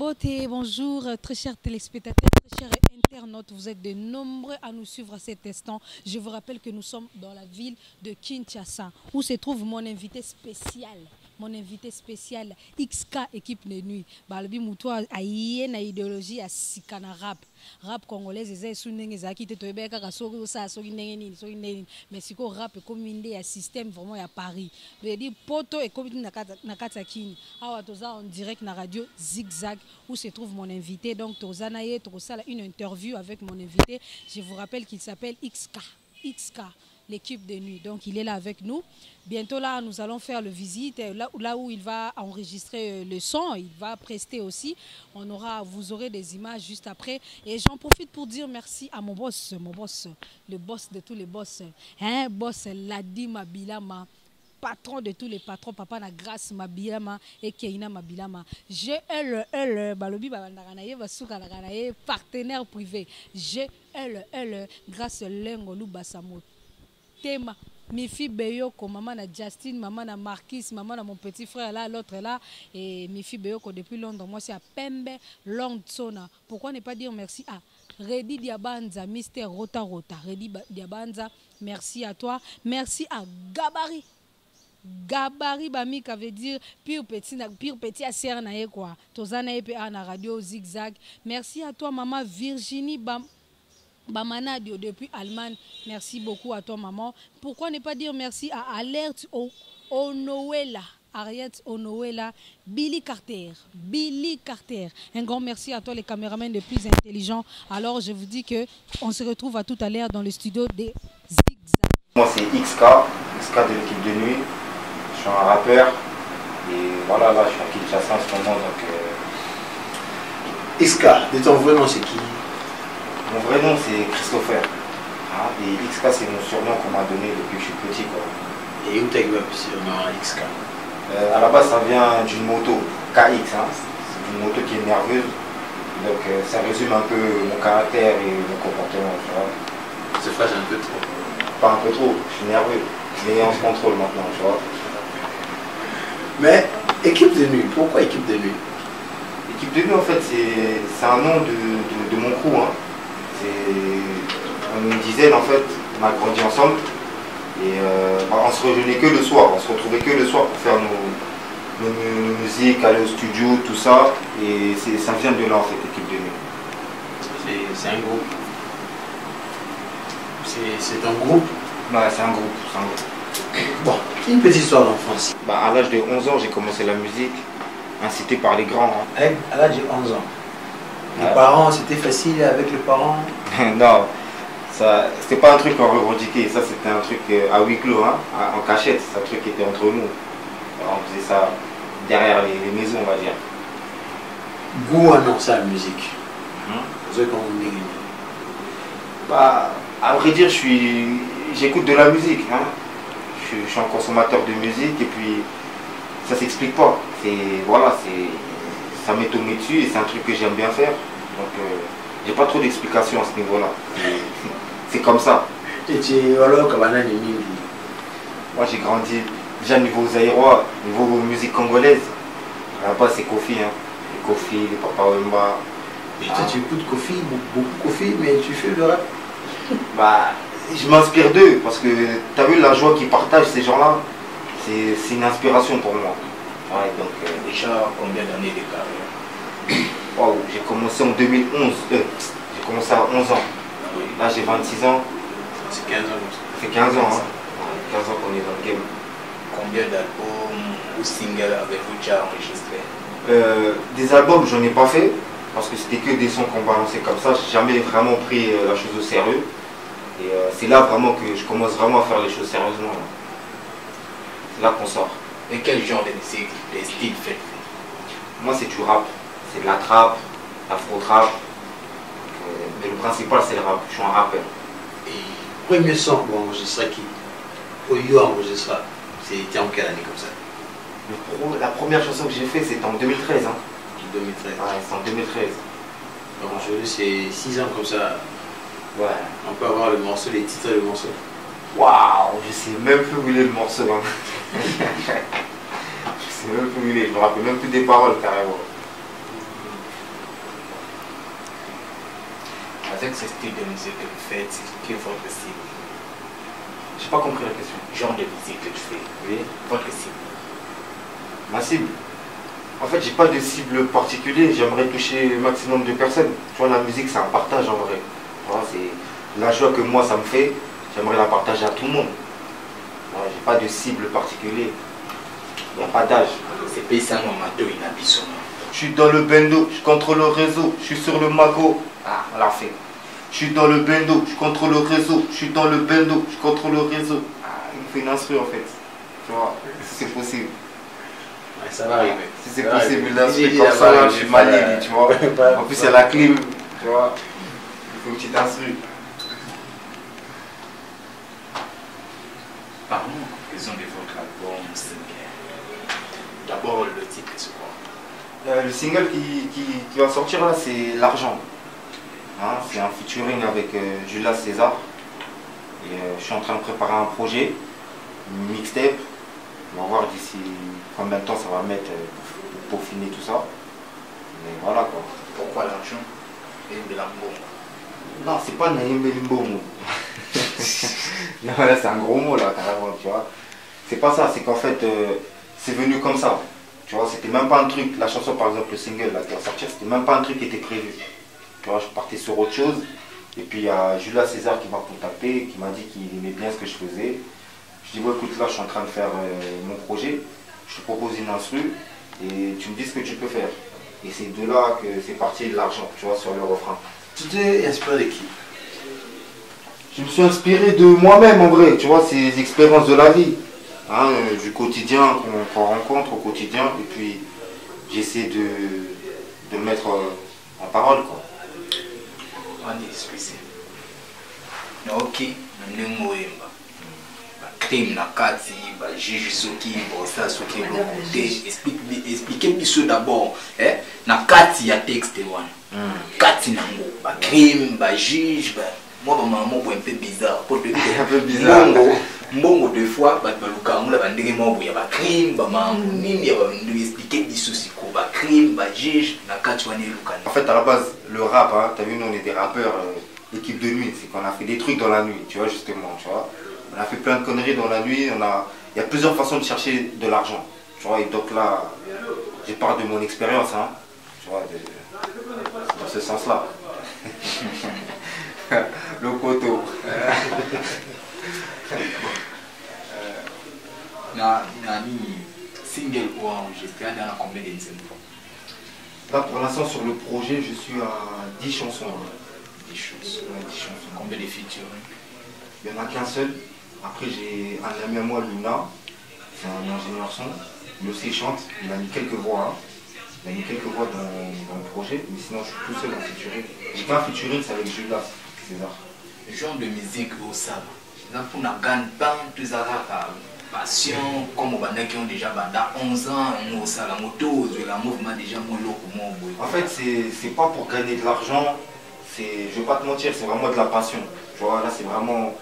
Beauté, bonjour très chers téléspectateurs, très chers internautes, vous êtes de nombreux à nous suivre à cet instant. Je vous rappelle que nous sommes dans la ville de Kinshasa où se trouve mon invité spécial. Mon invité spécial, XK équipe de nuit. Balbi Moutoua a une idéologie à Sikana rap. Rap congolais, c'est ça, qui te toibeka kasori ça, mais si ko rap comme un système vraiment à Paris. Je dis poto et comme nakata kini. Awa toza en direct na radio Zigzag où se trouve mon invité. Donc toza naye toza une interview avec mon invité. Je vous rappelle qu'il s'appelle XK. XK. L'équipe de nuit. Donc il est là avec nous. Bientôt là, nous allons faire le visite. Là où il va enregistrer le son, il va prester aussi. Vous aurez des images juste après. Et j'en profite pour dire merci à mon boss, le boss de tous les boss. Hein, boss Ladi Mabilama, patron de tous les patrons, papa na grâce Mabilama et Keina Mabilama. Balobi partenaire privé. Grâce Lengolu Basamo. Tema, Mifi Beyoko, maman na Justine, maman na Marquis, maman na mon petit frère là, l'autre là, et Mifi Beyoko depuis Londres. Moi c'est à Pembe, Longtsona. Pourquoi ne pas dire merci à Redi Diabanza, Mister Rota Rota. Redi Diabanza, merci à toi. Merci à Gabari. Gabari Bamika veut dire pire petit à Sernae quoi. Tozana EPA na radio Zigzag. Merci à toi maman Virginie Bamanadio depuis Allemagne. Merci beaucoup à toi maman. Pourquoi ne pas dire merci à Alerte Onowela, Ariette Onowela, Billy Carter. Un grand merci à toi les caméramans les plus intelligents. Alors je vous dis que on se retrouve à tout à l'heure dans le studio de Zigzag. Moi c'est XK de l'équipe de nuit. Je suis un rappeur et voilà là je suis à Kinshasa en ce moment donc. XK, de ton vrai nom c'est qui? Mon vrai nom c'est Christopher. Ah, et XK c'est mon surnom qu'on m'a donné depuis que je suis petit quoi. Et où t'as eu un surnom XK? À la base ça vient d'une moto KX, hein. C'est une moto qui est nerveuse. Donc ça résume un peu mon caractère et mon comportement. Tu vois. Ce phrase un peu trop. Pas un peu trop, je suis nerveux. Mais on se contrôle maintenant, tu vois. Mais équipe de nuit, pourquoi équipe de nuit? Équipe de nuit en fait c'est un nom de mon crew. Hein. On est une dizaine en fait, on a grandi ensemble et on se rejoignait que le soir, on se retrouvait que le soir pour faire nos musiques, aller au studio, tout ça et ça vient de là en fait, équipe de nuit. C'est un groupe. C'est un groupe? Ouais, c'est un groupe, Bon, une petite histoire d'enfance. À l'âge de 11 ans j'ai commencé la musique, incité par les grands. Hein. À l'âge de 11 ans. Les parents, c'était facile avec les parents? Non, c'était pas un truc qu'on revendiquait, ça c'était un truc à huis clos, hein, en cachette, c'est un truc qui était entre nous. Alors, on faisait ça derrière les maisons, on va dire. Goût annonce à la musique. Vous êtes à vrai dire, j'écoute de la musique. Hein. Je suis un consommateur de musique et puis ça s'explique pas. Voilà, ça m'est tombé dessus et c'est un truc que j'aime bien faire. Donc j'ai pas trop d'explications à ce niveau-là. C'est comme ça. Et tu es alors Kabana Nini? Moi j'ai grandi déjà niveau zaïrois, niveau musique congolaise. Là-bas c'est Kofi, hein. Les Kofi, les Papa Wemba. Et toi tu écoutes Kofi, beaucoup Kofi, mais tu fais le rap? Je m'inspire d'eux parce que tu as vu la joie qu'ils partagent ces gens-là. C'est une inspiration pour moi. Ouais, donc, déjà combien d'années de carrière? Wow, j'ai commencé en 2011. J'ai commencé à 11 ans. Oui. Là j'ai 26 ans. C'est 15 ans. Ça fait 15 ans. Hein. 15 ans qu'on est dans le game. Combien d'albums ou singles avez-vous déjà enregistré? Des albums j'en ai pas fait parce que c'était que des sons qu'on balançait comme ça. J'ai jamais vraiment pris la chose au sérieux. Et c'est là vraiment que je commence vraiment à faire les choses sérieusement. C'est là qu'on sort. Et quel genre de musique, de style fait? Moi c'est du rap, c'est de la trap, l'afro-trap. Mais le principal c'est le rap, je suis un rappeur. Et premier son pour enregistrer qui? Pour you enregistrer, c'était en quelle année comme ça? La première chanson que j'ai fait c'était en 2013. Hein. 2013. Ouais, c'est en 2013. Donc aujourd'hui c'est 6 ans comme ça. Ouais. On peut avoir le morceau, les titres et le morceau. Waouh, je sais même plus où il est le morceau. Hein. Je sais même plus où il est, je me rappelle même plus des paroles carrément. avec ce style de musique que vous faites, c'est quel est votre cible? J'ai pas compris la question. Genre de musique que tu fais, Oui. votre cible. Ma cible. En fait, j'ai pas de cible particulière. J'aimerais toucher le maximum de personnes. Tu vois, la musique, c'est un partage en vrai. Tu vois, c'est la joie que moi, ça me fait. J'aimerais la partager à tout le monde. Ouais, j'ai pas de cible particulière. Il n'y a pas d'âge. C'est paysan Mato Inabissoma. Je suis dans le bendo, je contrôle le réseau. Je suis sur le mago. Ah, on l'a fait. Je suis dans le bendo, je contrôle le réseau. Je suis dans le bendo, je contrôle le réseau. Ah, il me fait une instru en fait. Tu vois, si c'est possible. Ouais, ça va arriver. Si c'est Ça va possible, arriver. là, je Il fais va comme ça, là, je arriver, suis pas malade, la- tu vois. pas- En plus, il y a la clim, tu vois. Il faut une petite instru. Parlons en conclusion de votre album Single. D'abord, le titre, c'est quoi? Le single qui va sortir là, c'est L'argent. Hein, c'est un featuring avec Julas César. Et je suis en train de préparer un projet, une mixtape. On va voir d'ici combien de temps ça va mettre pour peaufiner tout ça. Mais voilà quoi. Pourquoi l'argent et de l'amour? Non, c'est pas Naïm Belimbo. Non, là c'est un gros mot là, carrément, tu vois. C'est pas ça, c'est qu'en fait, c'est venu comme ça. Tu vois, c'était même pas un truc, la chanson par exemple, le single là qui va sortir, c'était même pas un truc qui était prévu. Tu vois, je partais sur autre chose. Et puis il y a Julas César qui m'a contacté, qui m'a dit qu'il aimait bien ce que je faisais. Je dis, ouais, écoute, là je suis en train de faire mon projet, je te propose une instru et tu me dis ce que tu peux faire. Et c'est de là que c'est parti de l'argent, tu vois, sur le refrain. Tu t'es inspiré de qui? Je me suis inspiré de moi-même en vrai, tu vois, ces expériences de la vie, hein, du quotidien qu'on rencontre au quotidien, et puis j'essaie de mettre en parole quoi. On est spécial. Ok, on est crime na kati, juge soki, ça soki côté. Expliquez-moi ça d'abord. Na kati ya texte one. Kati nango, ba crime, ba juge, moi maman un peu bizarre. Un peu bizarre. Mbongo deux fois, ba luka ngula ba ndenge mo ya ba crime, ba maman nini ya ba expliquer des soucis ko ba crime, ba juge na kati wane luka. En fait à la base le rap, hein, t'as vu nous on est des rappeurs, équipe de nuit, c'est qu'on a fait des trucs dans la nuit, tu vois justement, tu vois. On a fait plein de conneries dans la nuit, il y a plusieurs façons de chercher de l'argent. Tu vois, et donc là, je parle de mon expérience, hein, tu vois, dans ce sens-là. Le coteau. Nani single ou enregistré dans combien de fois? Là pour l'instant sur le projet, je suis à 10 chansons. 10 chansons. Ouais, 10 chansons. Combien de features? Il n'y en a qu'un seul. Après j'ai un ami à moi, Luna, c'est un ingénieur son. Lui aussi il chante, il a mis quelques voix. Hein. Il a mis quelques voix dans le projet, mais sinon je suis tout seul en featuring. J'ai pas un featuring, c'est avec Julas César. Le genre de musique au Saba. Pour la gagne pas tous les passion, comme on qui ont déjà 11 ans, on a la moto, le mouvement déjà moins lourd pour moi. En fait, c'est pas pour gagner de l'argent, je vais pas te mentir, c'est vraiment de la passion. Tu vois, là c'est vraiment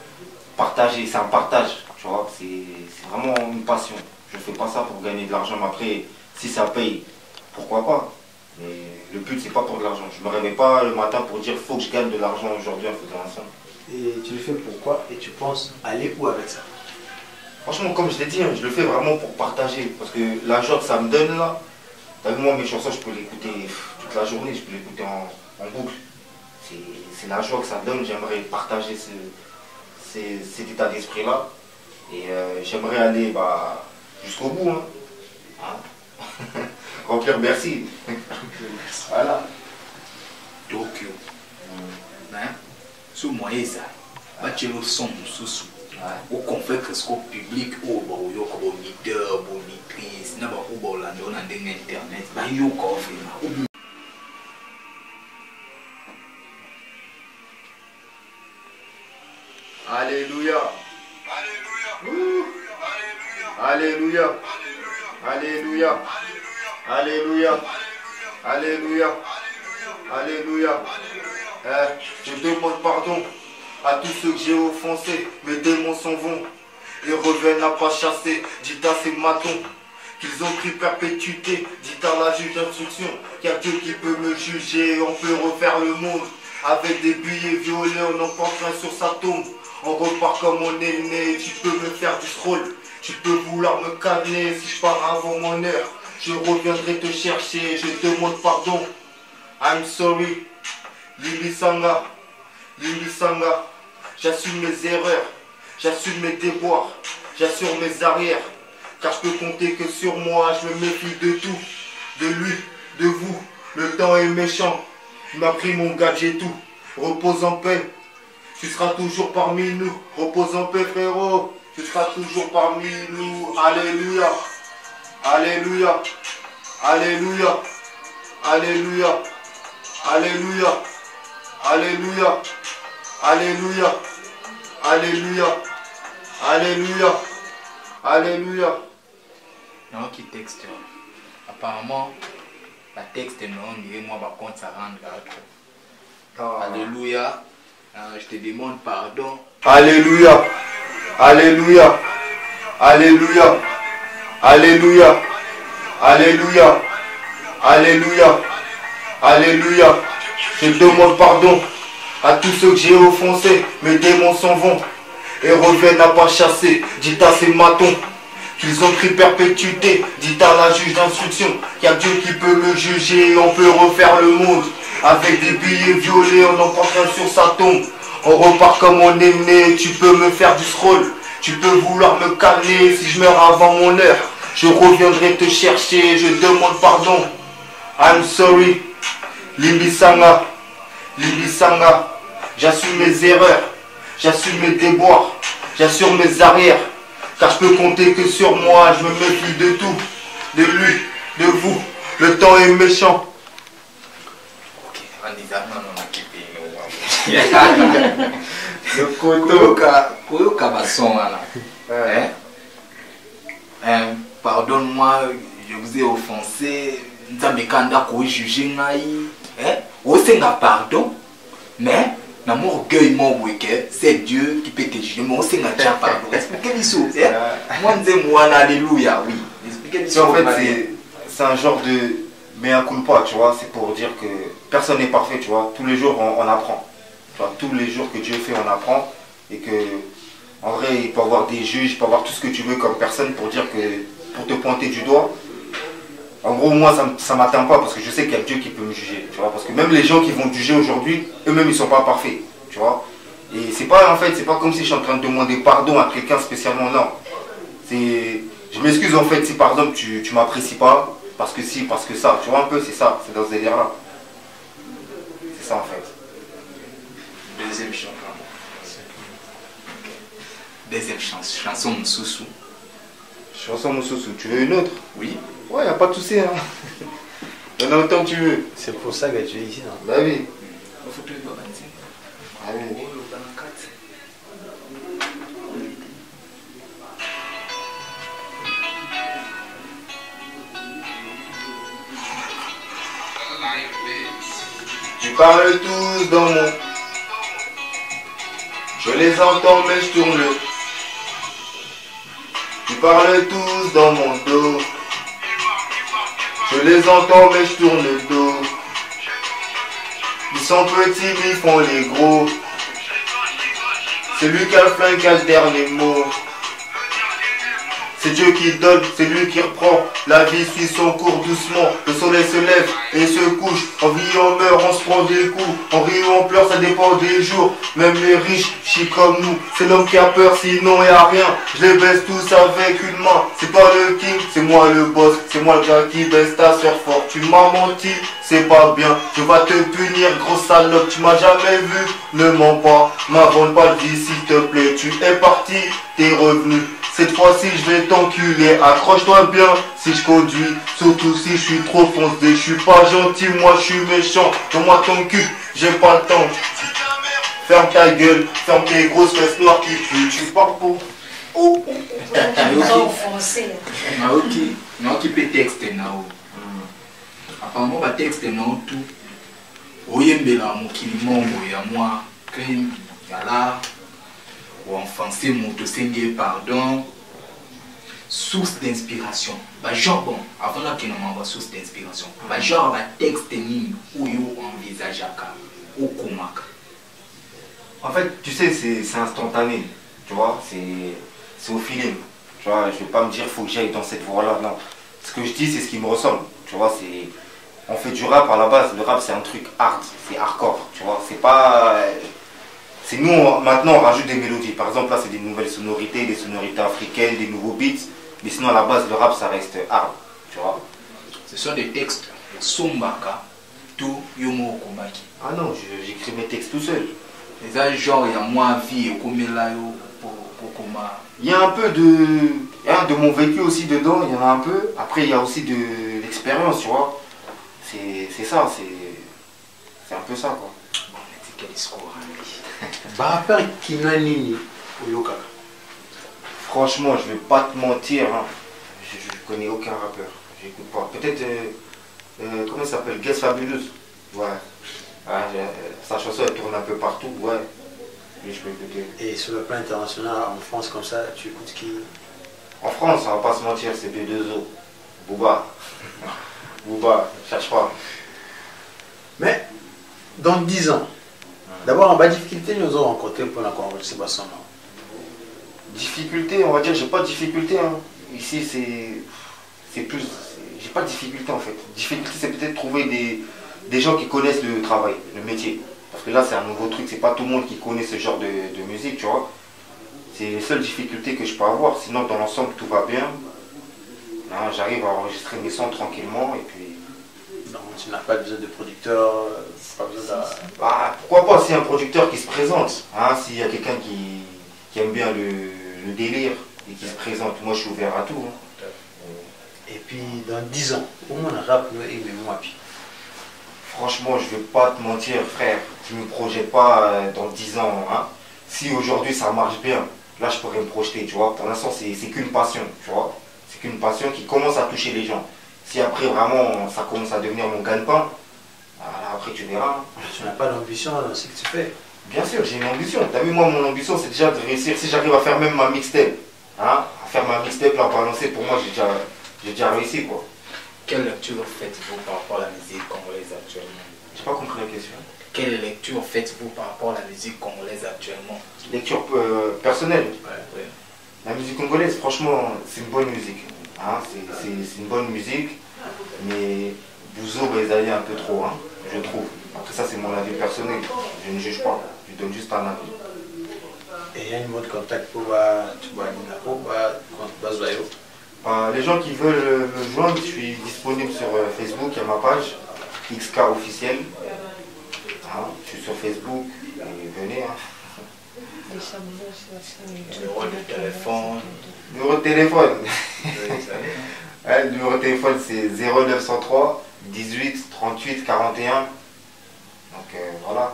partager, c'est un partage. Tu vois, c'est vraiment une passion. Je fais pas ça pour gagner de l'argent, mais après, si ça paye, pourquoi pas. Mais le but c'est pas pour de l'argent. Je me réveille pas le matin pour dire faut que je gagne de l'argent aujourd'hui en faisant un son. Et tu le fais pourquoi? Et tu penses aller où avec ça? Franchement, comme je l'ai dit, je le fais vraiment pour partager. Parce que la joie que ça me donne là, t'as vu moi mes chansons, je peux l'écouter toute la journée, je peux l'écouter en boucle. C'est la joie que ça donne, j'aimerais partager cet état d'esprit là. Et j'aimerais aller jusqu'au bout. Hein. Remplir Bercy. Voilà. Tokyo. Ce moyen ça, tu le son sous au conflit au public au moniteur, monitrice, n'a pas au la donne internet, bah yo coffre. Alléluia. Alléluia. Alléluia. Alléluia. Alléluia. Alléluia. Je demande pardon à tous ceux que j'ai offensés. Mes démons s'en vont et reviennent à pas chasser. Dites à ces matons qu'ils ont pris perpétuité. Dites à la juge d'instruction qu'il y a Dieu qui peut me juger. On peut refaire le monde Avec des billets violets, on emporte un sur sa tombe. On repart comme on est né, tu peux me faire du scroll. Tu peux vouloir me calmer si je pars avant mon heure. Je reviendrai te chercher, je te demande pardon. I'm sorry, Limbi Sanga, j'assume mes erreurs, j'assume mes déboires, j'assure mes arrières. Car je peux compter que sur moi, je me méfie de tout, de lui, de vous. Le temps est méchant, il m'a pris mon gadget tout. Repose en paix, tu seras toujours parmi nous. Repose en paix frérot, tu seras toujours parmi nous. Alléluia, alléluia, alléluia, alléluia, alléluia, alléluia, alléluia, alléluia, alléluia, alléluia. Non, qui texte. Apparemment, la texte non, et moi, par contre, ça rend là. Alléluia. Je te demande pardon. Alléluia, alléluia, alléluia, alléluia, alléluia, alléluia, alléluia. Je demande pardon à tous ceux que j'ai offensés. Mes démons s'en vont et reviennent à pas chasser. Dites à ces matons qu'ils ont pris perpétuité. Dites à la juge d'instruction qu'il y a Dieu qui peut me juger et on peut refaire le monde. Avec des billets violets, on emporte un sur sa tombe. On repart comme on est né, tu peux me faire du scroll. Tu peux vouloir me calmer si je meurs avant mon heure. Je reviendrai te chercher, je demande pardon. I'm sorry, Limbi Sanga, j'assume mes erreurs, j'assume mes déboires, j'assure mes arrières. Car je peux compter que sur moi, je me méfie de tout, de lui, de vous. Le temps est méchant. Ok, on dit ça, non, Le koto. Koyoka bason là. Pardonne-moi, je vous ai offensé. Nzambe kanda ko juger ngai. Osenga pardon. Mais na mon orgueil mon weke, c'est Dieu qui peut te juger. Mais osenga déjà pardon. Expliquez-moi ça. Moi moi alléluia, oui. Expliquez-moi. En fait, c'est un genre de mea culpa, tu vois. C'est pour dire que personne n'est parfait, tu vois. Tous les jours on apprend. Tous les jours que Dieu fait, on apprend. Et que, en vrai, il peut y avoir des juges, il peut y avoir tout ce que tu veux comme personne pour dire que, pour te pointer du doigt. En gros, moi, ça ne m'atteint pas parce que je sais qu'il y a Dieu qui peut me juger. Tu vois, parce que même les gens qui vont juger aujourd'hui, eux-mêmes, ils ne sont pas parfaits. Tu vois. Et c'est pas, en fait, c'est pas comme si je suis en train de demander pardon à quelqu'un spécialement, non. Je m'excuse, en fait, si par exemple, tu ne m'apprécies pas, parce que si, parce que ça. Tu vois un peu, c'est ça, c'est dans ce délire-là. C'est ça, en fait. Deuxième chanson. Deuxième chanson Moussoussou. Chanson Moussoussou, tu veux une autre? Oui. Ouais, y a pas de souci. Hein. Il y en a autant que tu veux. C'est pour ça que tu es ici. Hein. Bah oui. Ah oui. Tu parles tous dans mon... Je les entends mais je tourne. Tu parles tous dans mon dos. Je les entends mais je tourne le dos. Ils sont petits mais ils font les gros. C'est lui qui a le flingue, qui a le dernier mot. C'est Dieu qui donne, c'est lui qui reprend. La vie suit son cours doucement. Le soleil se lève et se couche. On vit, on meurt, on se prend des coups. On rit ou on pleure, ça dépend des jours. Même les riches, chis comme nous. C'est l'homme qui a peur, sinon y a rien. Je les baisse tous avec une main. C'est pas le king, c'est moi le boss. C'est moi le gars qui baisse ta soeur fort. Tu m'as menti, c'est pas bien. Je vais te punir, grosse salope. Tu m'as jamais vu, ne mens pas. M'invente pas de vie, s'il te plaît. Tu es parti, t'es revenu. Cette fois-ci je vais t'enculer, accroche-toi bien si je conduis, surtout si je suis trop foncé, je suis pas gentil, moi je suis méchant, donne-moi ton cul, j'ai pas le temps. Ferme ta gueule, ferme tes grosses fesses noires qui puent, tu parles pour... Ah ok, non qui peut texte non. Apparemment va texte non tout. Oyembela mokili mongo ya moi, que yala. Ou enfoncer mon dossier pardon, source d'inspiration. Bah genre bon, avant là qu'il m'envoie source d'inspiration. Bah genre bah texte ni ou yo envisage à au Komak. En fait, tu sais, c'est instantané, tu vois, c'est au feeling. Tu vois, je vais pas me dire faut que j'aille dans cette voie-là, non. Ce que je dis, c'est ce qui me ressemble, tu vois, c'est... On fait du rap à la base, le rap c'est un truc hard, c'est hardcore, tu vois, c'est pas... C'est nous, maintenant on rajoute des mélodies, par exemple là c'est des nouvelles sonorités, des sonorités africaines, des nouveaux beats, mais sinon à la base le rap ça reste hard, tu vois. Ce sont des textes, Sombaka, tout Yomo Okomaki. Ah non, j'écris mes textes tout seul. Les âges genre, il y a moins vie, et comme là, pour Koma. Il y a un peu de mon vécu aussi dedans, il y en a un peu. Après il y a aussi de l'expérience, tu vois. C'est ça, c'est un peu ça quoi. Bon, mais c'est quel discours, hein, Bah, rappeur qui n'a nini au Yoka. Franchement, je vais pas te mentir, hein. Je connais aucun rappeur, j'écoute pas. Peut-être, comment il s'appelle, Guess Fabulous. Ouais. Sa chanson elle tourne un peu partout, ouais. Mais je peux écouter. Et sur le plan international, en France comme ça, tu écoutes qui? En France, on va pas se mentir, c'est B2O. Booba. Booba, cherche pas. Mais, dans 10 ans, d'abord en bas difficulté, nous avons rencontré pour la conversation pas son nom. Difficulté, on va dire, j'ai pas de difficulté. Hein. Ici, c'est plus. J'ai pas de difficulté en fait. Difficulté, c'est peut-être trouver des gens qui connaissent le travail, le métier. Parce que là, c'est un nouveau truc, c'est pas tout le monde qui connaît ce genre de musique, tu vois. C'est les seules difficultés que je peux avoir. Sinon, dans l'ensemble, tout va bien. J'arrive à enregistrer mes sons tranquillement et puis. Donc, tu n'as pas besoin de producteur, pas besoin de... Bah, pourquoi pas, s'il y a un producteur qui se présente, hein, s'il y a quelqu'un qui aime bien le délire et qui se présente, moi je suis ouvert à tout. Hein. Et puis, dans 10 ans, comment on rap et moi puis. Franchement, je vais pas te mentir, frère, je me projette pas dans 10 ans. Hein. Si aujourd'hui ça marche bien, là je pourrais me projeter, tu vois. Pour l'instant, c'est qu'une passion, tu vois. C'est qu'une passion qui commence à toucher les gens. Si après vraiment ça commence à devenir mon gagne-pain, après tu verras. Tu n'as pas d'ambition dans ce que tu fais. Bien sûr, j'ai une ambition. T'as vu, moi, mon ambition, c'est déjà de réussir. Si j'arrive à faire même ma mixtape, hein, à faire ma mixtape, la balancer, pour moi, j'ai déjà réussi, quoi. Quelle lecture faites-vous par rapport à la musique congolaise actuellement? J'ai pas compris la question. Quelle lecture faites-vous par rapport à la musique congolaise actuellement? Lecture personnelle. Ouais. La musique congolaise, franchement, c'est une bonne musique. Hein, c'est une bonne musique, mais Bouzo, ils allaient un peu trop, hein, je trouve. Après ça, c'est mon avis personnel. Je ne juge pas. Je donne juste un avis. Et il y a une mode contact pour les gens qui veulent me joindre, je suis disponible sur Facebook, il y a ma page, XK officiel. Hein, je suis sur Facebook, et venez. Hein. Numéro de téléphone. Numéro de téléphone. Le numéro de téléphone c'est 0903 18 38 41. Donc voilà.